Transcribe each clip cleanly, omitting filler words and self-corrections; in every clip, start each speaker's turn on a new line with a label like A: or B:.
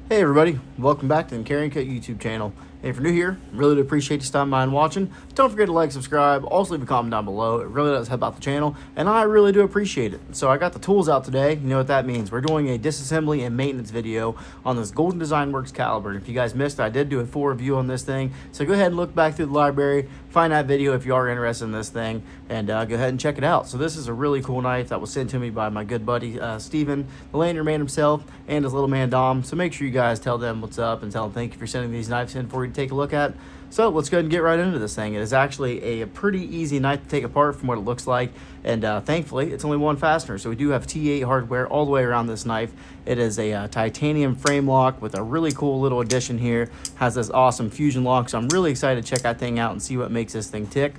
A: Hey everybody, welcome back to the Carryandcut YouTube channel. And if you're new here, really do appreciate you stopping by and watching. Don't forget to like, subscribe, also leave a comment down below. It really does help out the channel, and I really do appreciate it. So I got the tools out today. You know what that means. We're doing a disassembly and maintenance video on this Golden Design Works caliber. And if you guys missed it, I did do a full review on this thing. So go ahead and look back through the library, find that video if you are interested in this thing, and go ahead and check it out. So this is a really cool knife that was sent to me by my good buddy Steven, the lanyard man himself, and his little man Dom. So make sure you guys tell them what's up and tell them thank you for sending these knives in for you to take a look at. So let's go ahead and get right into this thing. It is actually a pretty easy knife to take apart from what it looks like, and thankfully it's only one fastener. So we do have T8 hardware all the way around this knife. It is a titanium frame lock with a really cool little addition here. Has this awesome fusion lock, so I'm really excited to check that thing out and see what makes this thing tick.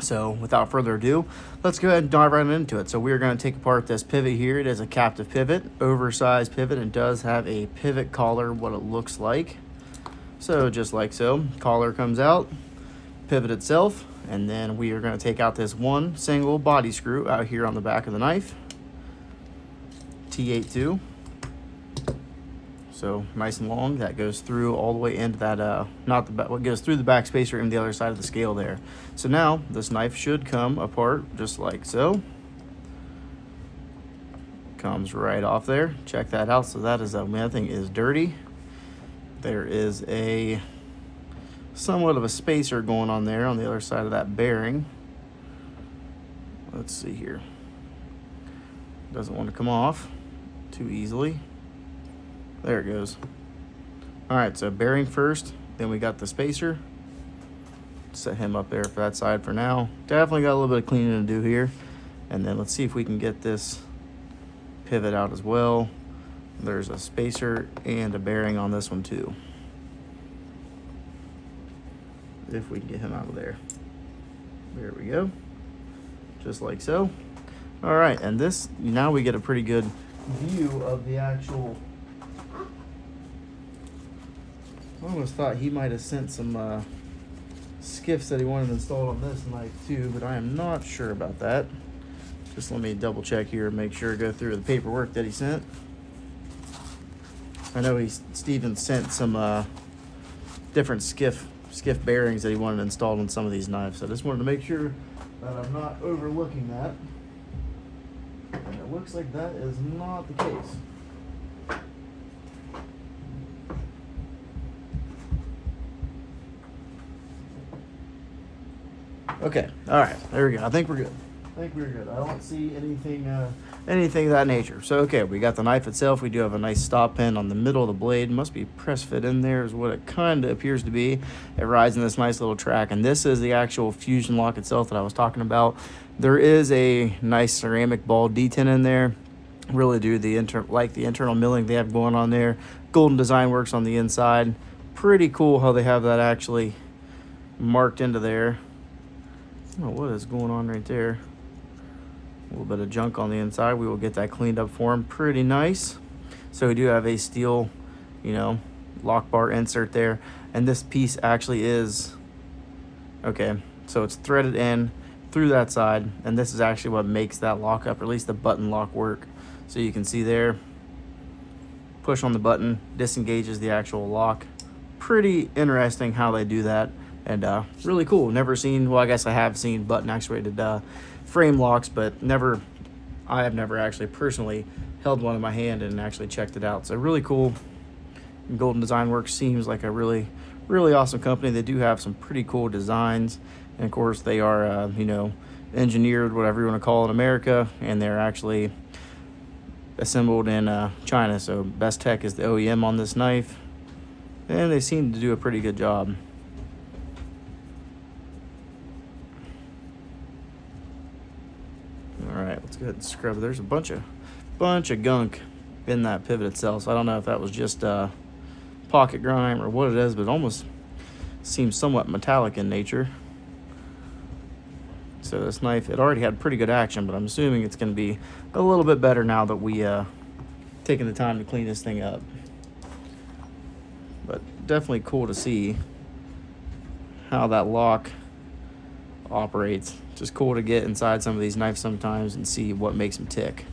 A: So without further ado, let's go ahead and dive right into it. So we're going to take apart this pivot here. It is a captive pivot, oversized pivot, and does have a pivot collar, what it looks like. So just like so, collar comes out, pivot itself, and then we are going to take out this one single body screw out here on the back of the knife. T8 too. So nice and long. That goes through all the way into that, not the back, what goes through the back spacer in the other side of the scale there. So now this knife should come apart just like so. Comes right off there. Check that out. So that is, that thing is dirty. There is a somewhat of a spacer going on there on the other side of that bearing. Let's see here. Doesn't want to come off too easily. There it goes. All right, so bearing first, then we got the spacer. Set him up there for that side for now. Definitely got a little bit of cleaning to do here. And then let's see if we can get this pivot out as well. There's a spacer and a bearing on this one too. If we can get him out of there. There we go. Just like so. All right, and this, now we get a pretty good view of the actual. I almost thought he might have sent some skiffs that he wanted installed on this knife too, but I am not sure about that. Just let me double check here and make sure, go through the paperwork that he sent. I know Steven sent some different skiff bearings that he wanted installed on some of these knives. So I just wanted to make sure that I'm not overlooking that. And it looks like that is not the case. Okay, all right, there we go. I think we're good. I think we're good. I don't see anything of that nature. So, okay, we got the knife itself. We do have a nice stop pin on the middle of the blade. Must be press fit in there is what it kind of appears to be. It rides in this nice little track, and this is the actual fusion lock itself that I was talking about. There is a nice ceramic ball detent in there. Really do like the internal milling they have going on there. Golden Design Works on the inside. Pretty cool how they have that actually marked into there. I don't know what is going on right there. A little bit of junk on the inside. We will get that cleaned up for him. Pretty nice. So we do have a steel, lock bar insert there. And this piece actually is, okay, so it's threaded in through that side. And this is actually what makes that lock up, or at least the button lock work. So you can see there, push on the button, disengages the actual lock. Pretty interesting how they do that. And really cool. Never seen, well, I guess I have seen button actuated frame locks, but I have never actually personally held one in my hand and actually checked it out. So really cool. Golden Design Works seems like a really, really awesome company. They do have some pretty cool designs. And of course they are, engineered, whatever you want to call it, America, and they're actually assembled in China. So Best Tech is the OEM on this knife, and they seem to do a pretty good job. All right, let's go ahead and scrub it. There's a bunch of gunk in that pivot itself. So I don't know if that was just pocket grime or what it is, but it almost seems somewhat metallic in nature. So this knife, it already had pretty good action, but I'm assuming it's going to be a little bit better now that we taken the time to clean this thing up. But definitely cool to see how that lock operates. Just cool to get inside some of these knives sometimes and see what makes them tick.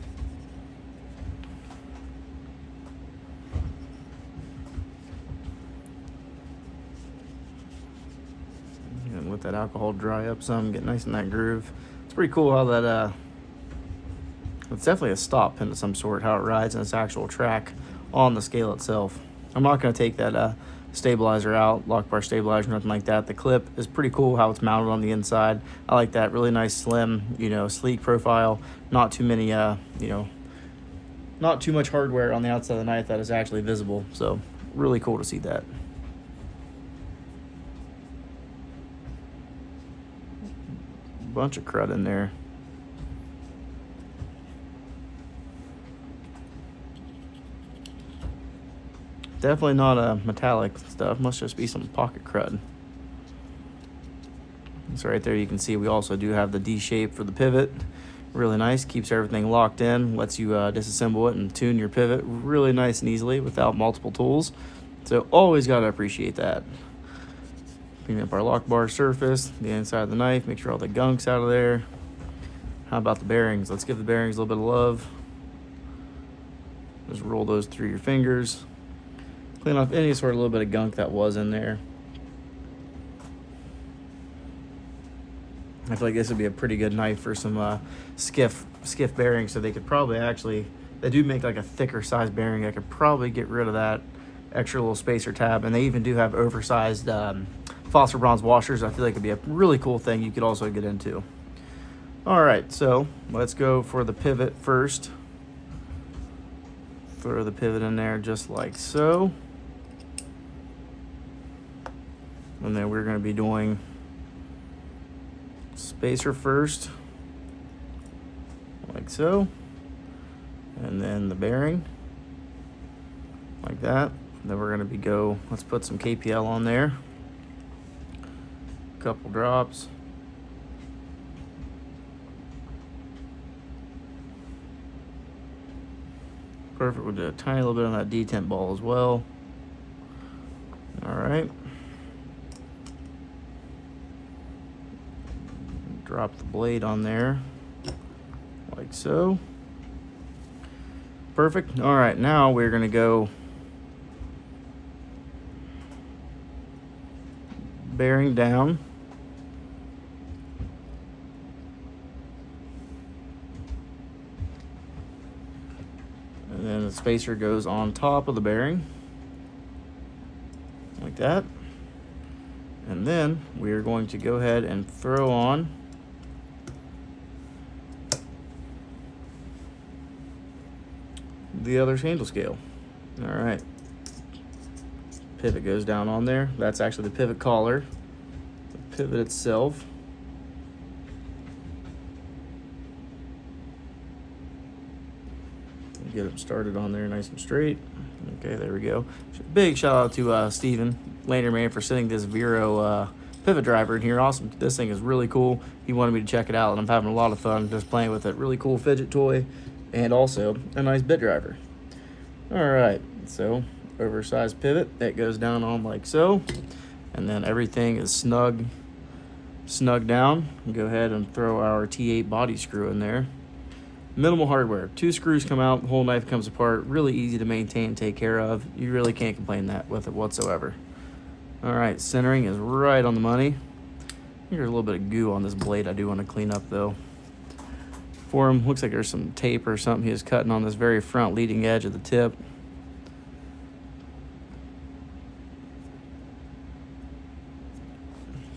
A: let that alcohol dry up some, get nice in that groove. It's pretty cool how that, it's definitely a stop pin of some sort, how it rides in its actual track on the scale itself. I'm not going to take that stabilizer out, lock bar stabilizer, nothing like that. The clip is pretty cool how it's mounted on the inside. I like that. Really nice, slim, sleek profile. Not too many, not too much hardware on the outside of the knife that is actually visible. So really cool to see that. Bunch of crud in there. Definitely not a metallic stuff. Must just be some pocket crud. So right there you can see we also do have the D shape for the pivot. Really nice. Keeps everything locked in. Lets you disassemble it and tune your pivot really nice and easily without multiple tools. So always got to appreciate that. Clean up our lock bar surface, the inside of the knife, make sure all the gunk's out of there. How about the bearings? Let's give the bearings a little bit of love. Just roll those through your fingers. Clean off any sort of little bit of gunk that was in there. I feel like this would be a pretty good knife for some skiff bearings, so they could probably actually, they do make like a thicker size bearing. I could probably get rid of that extra little spacer tab, and they even do have oversized phosphor bronze washers. I feel like it'd be a really cool thing you could also get into. All right, so let's go for the pivot first. Throw the pivot in there just like so. And then we're going to be doing spacer first, like so. And then the bearing, like that. Then we're going to let's put some KPL on there. Couple drops. Perfect. We'll do a tiny little bit on that detent ball as well. All right. Drop the blade on there, like so. Perfect. All right, now we're going to go bearing down. And then the spacer goes on top of the bearing, like that. And then we are going to go ahead and throw on the other handle scale. All right. Pivot goes down on there. That's actually the pivot collar. The pivot itself. Get it started on there nice and straight. Okay, there we go. Big shout out to Steven Landerman for sending this Vero pivot driver in here. Awesome. This thing is really cool. He wanted me to check it out, and I'm having a lot of fun just playing with it. Really cool fidget toy, and also a nice bit driver. All right, so oversized pivot that goes down on like so, and then everything is snug down. Go ahead and throw our T8 body screw in there. Minimal hardware. 2 screws come out, the whole knife comes apart. Really easy to maintain, take care of. You really can't complain with it whatsoever. All right, centering is right on the money. There's a little bit of goo on this blade I do want to clean up though. For him, looks like there's some tape or something he was cutting on this very front leading edge of the tip.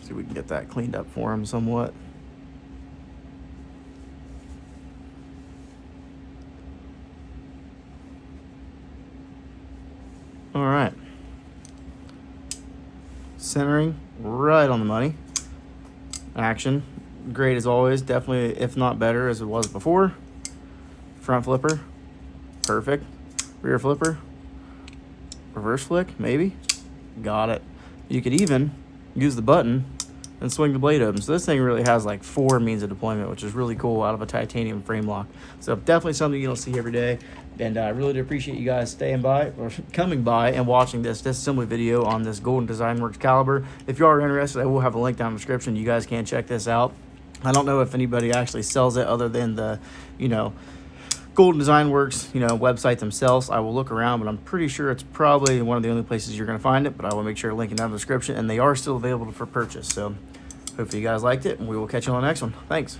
A: See if we can get that cleaned up for him somewhat. All right. Centering, right on the money. Action, great as always. Definitely, if not better, as it was before. Front flipper, perfect. Rear flipper, reverse flick, maybe. Got it. You could even use the button and swing the blade open. So this thing really has like 4 means of deployment, which is really cool out of a titanium frame lock. So definitely something you don't see every day. And I really do appreciate you guys staying by or coming by and watching this disassembly video on this Golden Design Works caliber. If you are interested, I will have a link down in the description. You guys can check this out. I don't know if anybody actually sells it other than the, Golden Design Works, website themselves. I will look around, but I'm pretty sure it's probably one of the only places you're going to find it. But I will make sure to link it down in the description. And they are still available for purchase. So Hopefully you guys liked it, and we will catch you on the next one. Thanks.